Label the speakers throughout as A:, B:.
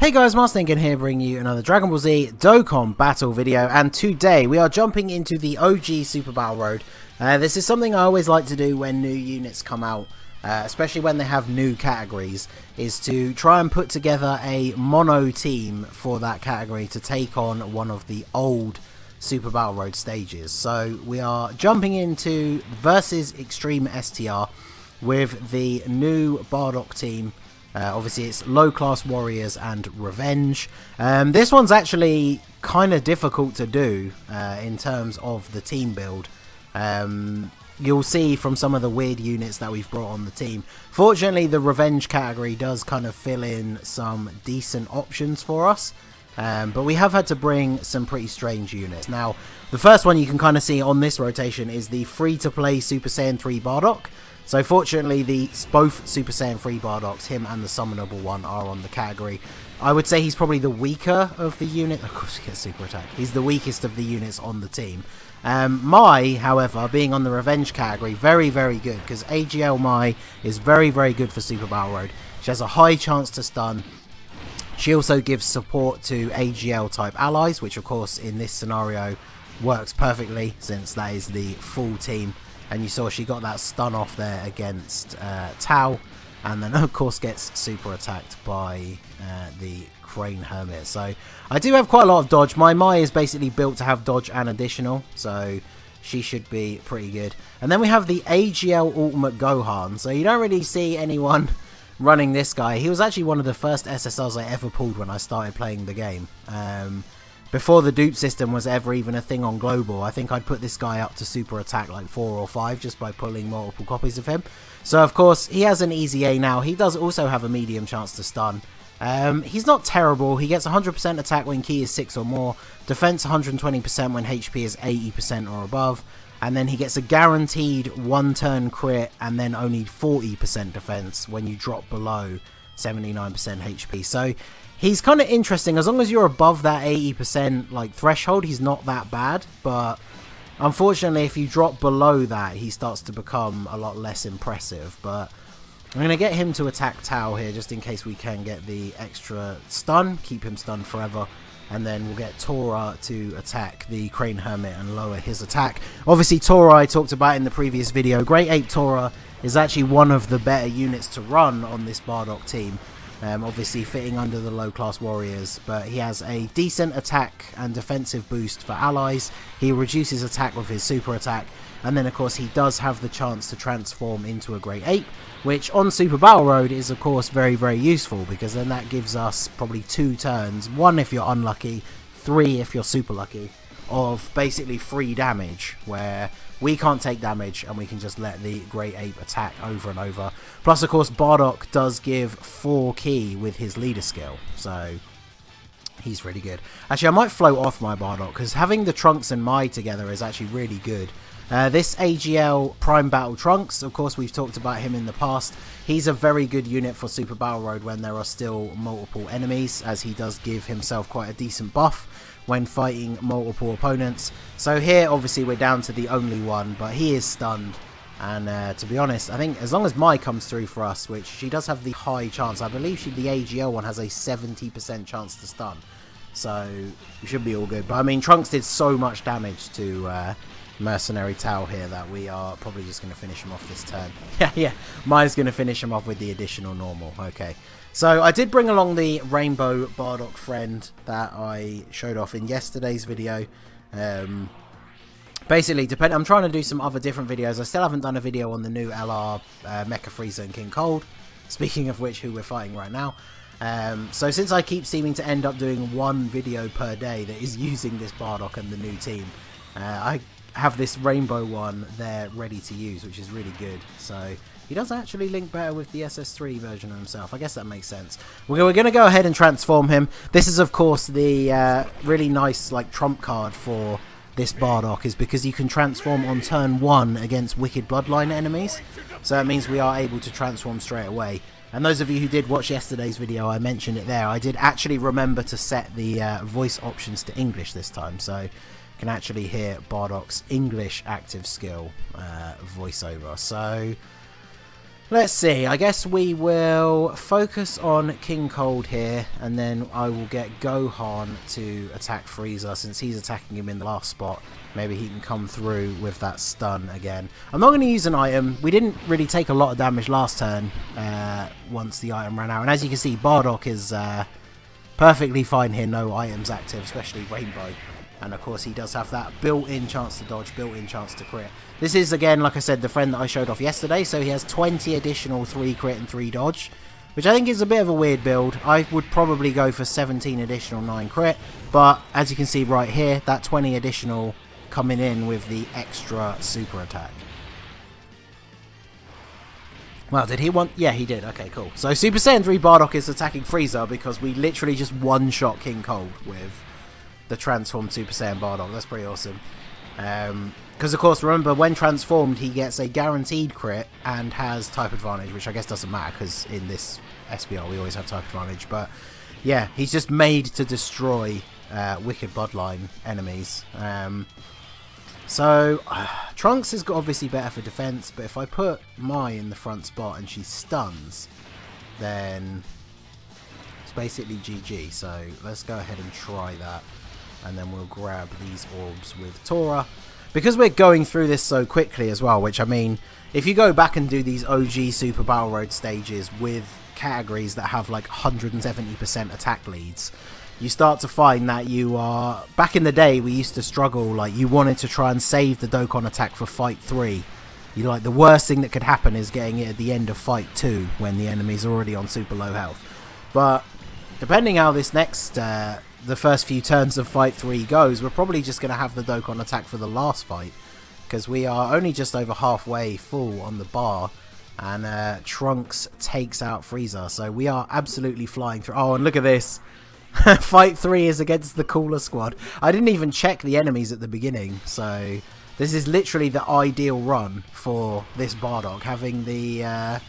A: Hey guys, Ningen here bringing you another Dragon Ball Z Dokkan battle video, and today we are jumping into the OG Super Battle Road. This is something I always like to do when new units come out, especially when they have new categories, is to try and put together a mono team for that category to take on one of the old Super Battle Road stages. So we are jumping into versus Extreme STR with the new Bardock team. Obviously it's low class warriors and revenge. This one's actually kind of difficult to do in terms of the team build. You'll see from some of the weird units that we've brought on the team. Fortunately the revenge category does kind of fill in some decent options for us, but we have had to bring some pretty strange units. Now the first one you can kind of see on this rotation is the free to play Super Saiyan 3 Bardock. So fortunately, both Super Saiyan 3 Bardocks, him and the summonable one, are on the category. I would say he's probably the weaker of the unit. Of course, he gets super attack. He's the weakest of the units on the team. Mai, however, being on the revenge category, very, very good, because AGL Mai is very, very good for Super Battle Road. She has a high chance to stun. She also gives support to AGL type allies, which of course in this scenario works perfectly, since that is the full team. And you saw she got that stun off there against Tau, and then of course gets super attacked by the Crane Hermit. So I do have quite a lot of dodge. My Mai is basically built to have dodge and additional, so she should be pretty good. And then we have the AGL Ultimate Gohan. So you don't really see anyone running this guy. He was actually one of the first SSRs I ever pulled when I started playing the game. Before the dupe system was ever even a thing on global, I think I'd put this guy up to super attack like 4 or 5 just by pulling multiple copies of him. So of course he has an easy A now. He does also have a medium chance to stun. He's not terrible. He gets 100% attack when ki is 6 or more, defense 120% when HP is 80% or above, and then he gets a guaranteed 1 turn crit and then only 40% defense when you drop below 79% HP. So he's kind of interesting. As long as you're above that 80% like threshold, he's not that bad. But unfortunately, if you drop below that, he starts to become a lot less impressive. But I'm going to get him to attack Tau here, just in case we can get the extra stun, keep him stunned forever. And then we'll get Tora to attack the Crane Hermit and lower his attack. Obviously, Tora I talked about in the previous video. Great Ape Tora is actually one of the better units to run on this Bardock team. Obviously fitting under the low class warriors, but he has a decent attack and defensive boost for allies. He reduces attack with his super attack, and then of course he does have the chance to transform into a Great Ape, which on Super Battle Road is of course very, very useful, because then that gives us probably 2 turns, 1 if you're unlucky, 3 if you're super lucky, of basically free damage, where we can't take damage and we can just let the Great Ape attack over and over. Plus, of course, Bardock does give 4 ki with his leader skill, so he's really good. Actually, I might float off my Bardock, because having the Trunks and Mai together is actually really good. This AGL Prime Battle Trunks, of course, we've talked about him in the past. He's a very good unit for Super Battle Road when there are still multiple enemies, as he does give himself quite a decent buff when fighting multiple opponents. So here obviously we're down to the only one, but he is stunned, and to be honest, I think as long as Mai comes through for us, which she does have the high chance, I believe the AGL one has a 70% chance to stun, so we should be all good. But I mean, Trunks did so much damage to Mercenary Tau here that we are probably just going to finish him off this turn. Yeah, Mai's going to finish him off with the additional normal. Okay, so I did bring along the Rainbow Bardock friend that I showed off in yesterday's video. Basically, I'm trying to do some other different videos. I still haven't done a video on the new LR Mecha Frieza and King Cold, speaking of which, who we're fighting right now. So since I keep seeming to end up doing 1 video per day that is using this Bardock and the new team, I have this rainbow one there ready to use, which is really good. So he does actually link better with the SS3 version of himself. I guess that makes sense. We're going to go ahead and transform him. This is of course the really nice like trump card for this Bardock, is because you can transform on turn 1 against Wicked Bloodline enemies. So that means we are able to transform straight away. And those of you who did watch yesterday's video, I mentioned it there. I did actually remember to set the voice options to English this time, so can actually hear Bardock's English active skill voiceover. So Let's see, I guess we will focus on King Cold here, and then I will get Gohan to attack Frieza, since he's attacking him in the last spot. Maybe he can come through with that stun again. I'm not going to use an item. We didn't really take a lot of damage last turn once the item ran out. And as you can see, Bardock is perfectly fine here, no items active, especially Rainbow. And of course he does have that built-in chance to dodge, built-in chance to crit. This is, again, like I said, the friend that I showed off yesterday, so he has 20 additional 3 crit and 3 dodge, which I think is a bit of a weird build. I would probably go for 17 additional 9 crit, but as you can see right here, that 20 additional coming in with the extra super attack. Well, did he want... Yeah, he did. Okay, cool. So Super Saiyan 3 Bardock is attacking Frieza because we literally just one-shot King Cold with the transformed Super Saiyan Bardock. That's pretty awesome. Because, of course, remember, when transformed, he gets a guaranteed crit and has type advantage, which I guess doesn't matter because in this SBR we always have type advantage. But, yeah, he's just made to destroy Wicked Bloodline enemies. So, Trunks is obviously better for defense, but if I put Mai in the front spot and she stuns, then it's basically GG. So, let's go ahead and try that. And then we'll grab these orbs with Tora. Because we're going through this so quickly as well, which I mean, if you go back and do these OG Super Battle Road stages with categories that have like 170% attack leads, you start to find that you are... Back in the day, we used to struggle, like you wanted to try and save the Dokkan attack for Fight 3. You like, the worst thing that could happen is getting it at the end of Fight 2 when the enemy's already on super low health. But depending how this next... the first few turns of Fight 3 goes, we're probably just going to have the Dokkan attack for the last fight, because we are only just over halfway full on the bar, and Trunks takes out Frieza, so we are absolutely flying through. Oh, and look at this. Fight 3 is against the Cooler Squad. I didn't even check the enemies at the beginning, so this is literally the ideal run for this Bardock, having the...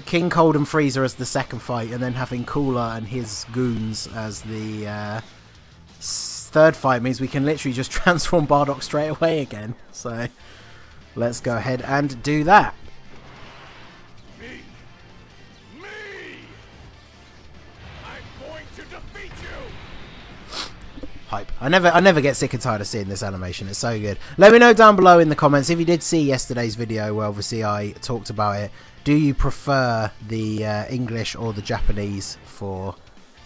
A: King Cold and Frieza as the second fight, and then having Cooler and his goons as the third fight means we can literally just transform Bardock straight away again. So let's go ahead and do that.
B: Me! I'm going to defeat you!
A: Hype. I never get sick and tired of seeing this animation. It's so good. Let me know down below in the comments if you did see yesterday's video where obviously I talked about it. Do you prefer the English or the Japanese for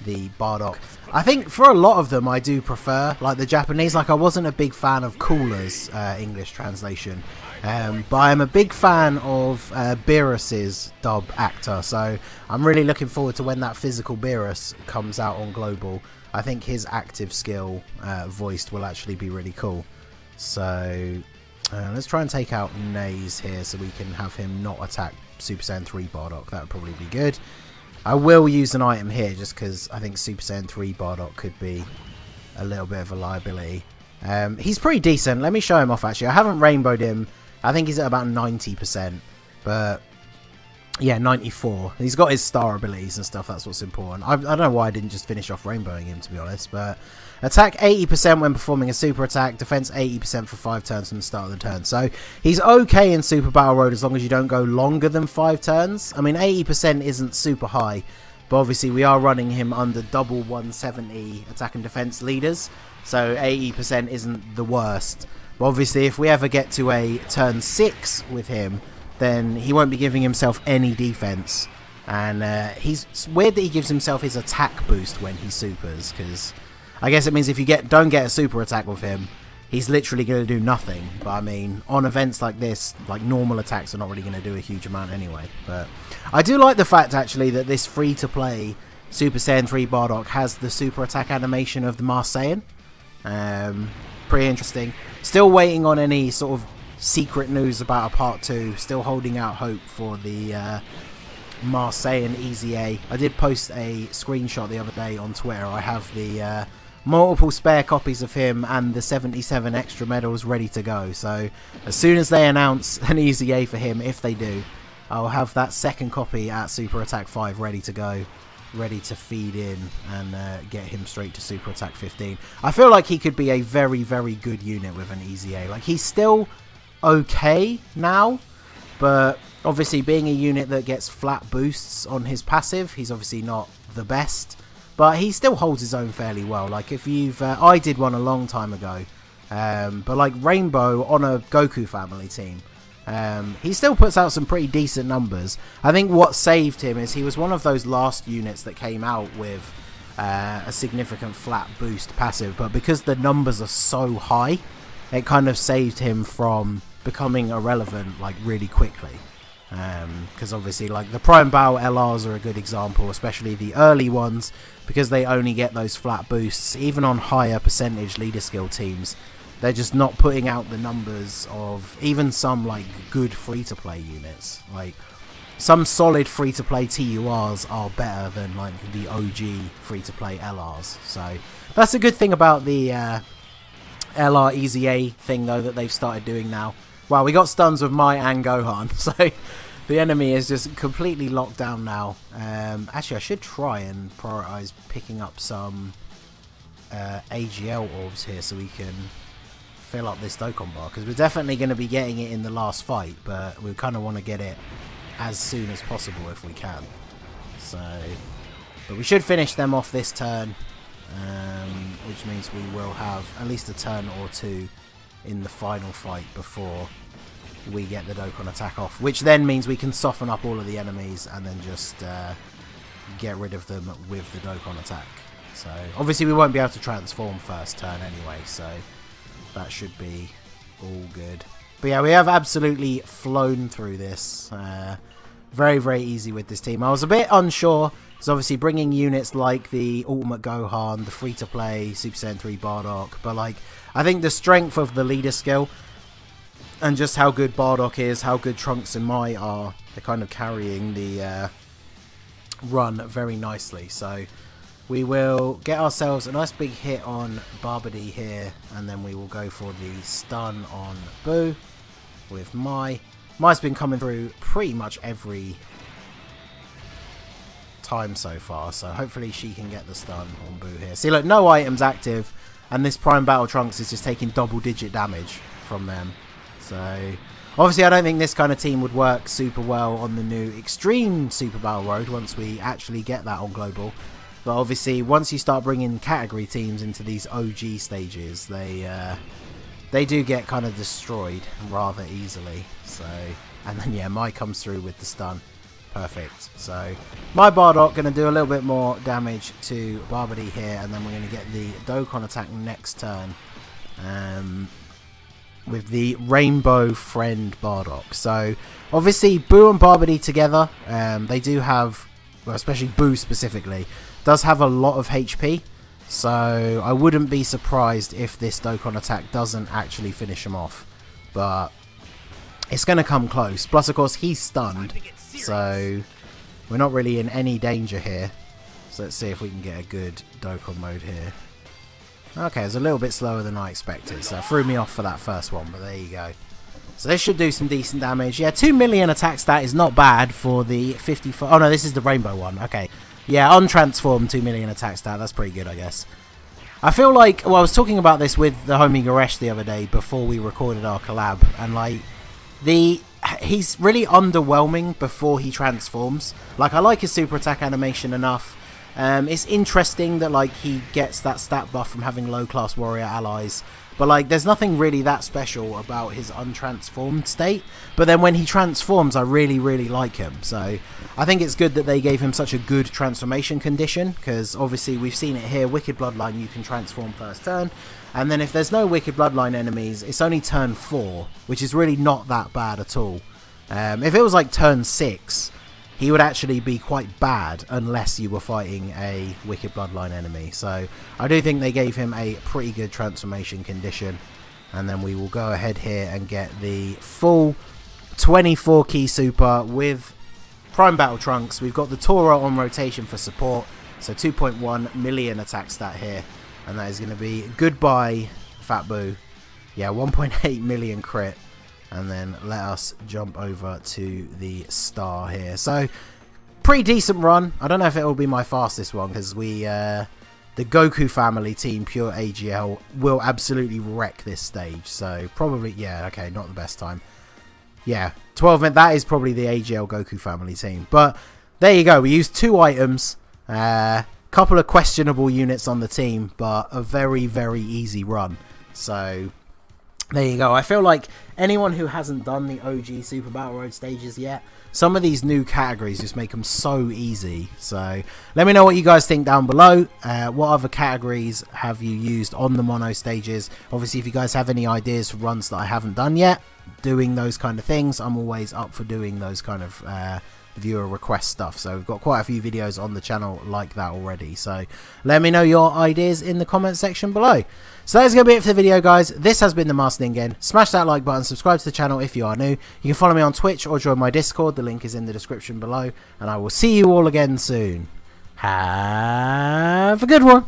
A: the Bardock? I think for a lot of them I do prefer like the Japanese. Like I wasn't a big fan of Cooler's English translation, but I'm a big fan of Beerus's dub actor. So I'm really looking forward to when that physical Beerus comes out on Global. I think his active skill voiced will actually be really cool. So let's try and take out Naze here so we can have him not attack Super Saiyan 3 Bardock. That would probably be good. I will use an item here just because I think Super Saiyan 3 Bardock could be a little bit of a liability. He's pretty decent. Let me show him off actually. I haven't rainbowed him. I think he's at about 90%. But yeah, 94. He's got his star abilities and stuff. That's what's important. I don't know why I didn't just finish off rainbowing him, to be honest. But attack 80% when performing a super attack. Defense 80% for 5 turns from the start of the turn. So he's okay in Super Battle Road as long as you don't go longer than 5 turns. I mean, 80% isn't super high. But obviously we are running him under double 170 attack and defense leaders. So 80% isn't the worst. But obviously if we ever get to a turn 6 with him, then he won't be giving himself any defense. And it's weird that he gives himself his attack boost when he supers, because I guess it means if you don't get a super attack with him, he's literally going to do nothing. But I mean, on events like this, like normal attacks are not really going to do a huge amount anyway. But I do like the fact actually that this free-to-play Super Saiyan 3 Bardock has the super attack animation of the Mars Saiyan. Pretty interesting. Still waiting on any sort of secret news about a part 2. Still holding out hope for the Mars Saiyan Easy A. I did post a screenshot the other day on Twitter. I have the multiple spare copies of him and the 77 extra medals ready to go. So as soon as they announce an Easy A for him, if they do, I'll have that second copy at Super Attack 5 ready to go, ready to feed in and get him straight to Super Attack 15. I feel like he could be a very, very good unit with an Easy A. Like, he's still okay now, but obviously being a unit that gets flat boosts on his passive, he's obviously not the best, but he still holds his own fairly well. Like if you've, I did one a long time ago, but like Rainbow on a Goku family team, he still puts out some pretty decent numbers. I think what saved him is he was one of those last units that came out with a significant flat boost passive, but because the numbers are so high, it kind of saved him from becoming irrelevant like really quickly. Because obviously like the Prime Battle LRs are a good example, especially the early ones, because they only get those flat boosts. Even on higher percentage leader skill teams, they're just not putting out the numbers of even some like good free-to-play units. Like some solid free-to-play TURs are better than like the OG free-to-play LRs. So that's a good thing about the LR Easy A thing though that they've started doing now. Wow, we got stuns with Mai and Gohan, so the enemy is just completely locked down now. Actually, I should try and prioritize picking up some AGL orbs here so we can fill up this Dokkan bar, because we're definitely going to be getting it in the last fight, but we kind of want to get it as soon as possible if we can. So, but we should finish them off this turn, which means we will have at least a turn or two in the final fight before we get the Dokkan attack off, which then means we can soften up all of the enemies and then just get rid of them with the Dokkan attack. So obviously we won't be able to transform first turn anyway, so that should be all good. But yeah, we have absolutely flown through this. Very, very easy with this team. I was a bit unsure, because obviously bringing units like the Ultimate Gohan, the free-to-play Super Saiyan 3 Bardock, but like I think the strength of the leader skill and just how good Bardock is, how good Trunks and Mai are, they're kind of carrying the run very nicely. So we will get ourselves a nice big hit on Barbady here, and then we will go for the stun on Boo with Mai. Mai's been coming through pretty much every time so far, so hopefully she can get the stun on Boo here. See, look, no items active, and this Prime Battle Trunks is just taking double-digit damage from them. So obviously I don't think this kind of team would work super well on the new Extreme Super Battle Road once we actually get that on Global. But obviously once you start bringing category teams into these OG stages, they do get kind of destroyed rather easily. So, and then yeah, Mai comes through with the stun. Perfect. So my Bardock going to do a little bit more damage to Barbady here, and then we're going to get the Dokkan attack next turn with the Rainbow Friend Bardock. So obviously Boo and Barbady together, they do have, well, especially Boo specifically, does have a lot of HP. So I wouldn't be surprised if this Dokkan attack doesn't actually finish him off. But it's going to come close. Plus, of course, he's stunned. So we're not really in any danger here. So let's see if we can get a good Dokkan mode here. Okay, it's a little bit slower than I expected. So it threw me off for that first one. But there you go. So this should do some decent damage. Yeah, 2 million attack stat is not bad for the 54. Oh, no, this is the Rainbow one. Okay. Yeah, untransformed 2 million attack stat. That's pretty good, I guess. I feel like, well, I was talking about this with the homie Goresh the other day before we recorded our collab, and like he's really underwhelming before he transforms. Like, I like his super attack animation enough. It's interesting that like he gets that stat buff from having low class warrior allies, but like there's nothing really that special about his untransformed state. But then when he transforms, I really like him. So I think it's good that they gave him such a good transformation condition, because obviously we've seen it here. Wicked Bloodline, you can transform first turn, and then if there's no Wicked Bloodline enemies, it's only turn 4, which is really not that bad at all. If it was like turn 6, he would actually be quite bad unless you were fighting a Wicked Bloodline enemy. So I do think they gave him a pretty good transformation condition. And then we will go ahead here and get the full 24 key super with Prime Battle Trunks. We've got the Toro on rotation for support. So 2.1 million attack stat here. And that is going to be goodbye, Fat Boo. Yeah, 1.8 million crit. And then let us jump over to the star here. So, pretty decent run. I don't know if it will be my fastest one, because the Goku family team, Pure AGL, will absolutely wreck this stage. So, probably, yeah, okay, not the best time. yeah, 12 men, that is probably the AGL Goku family team. But there you go, we used 2 items, couple of questionable units on the team, but a very, very easy run. So there you go. I feel like anyone who hasn't done the OG Super Battle Road stages yet, some of these new categories just make them so easy. So let me know what you guys think down below. What other categories have you used on the mono stages? Obviously, if you guys have any ideas for runs that I haven't done yet, doing those kind of things, I'm always up for doing those kind of viewer request stuff. So we've got quite a few videos on the channel like that already. So let me know your ideas in the comment section below. So that's going to be it for the video, guys. This has been the Master Ningen. Smash that like button, subscribe to the channel if you are new. You can follow me on Twitch or join my Discord. The link is in the description below. And I will see you all again soon. Have a good one.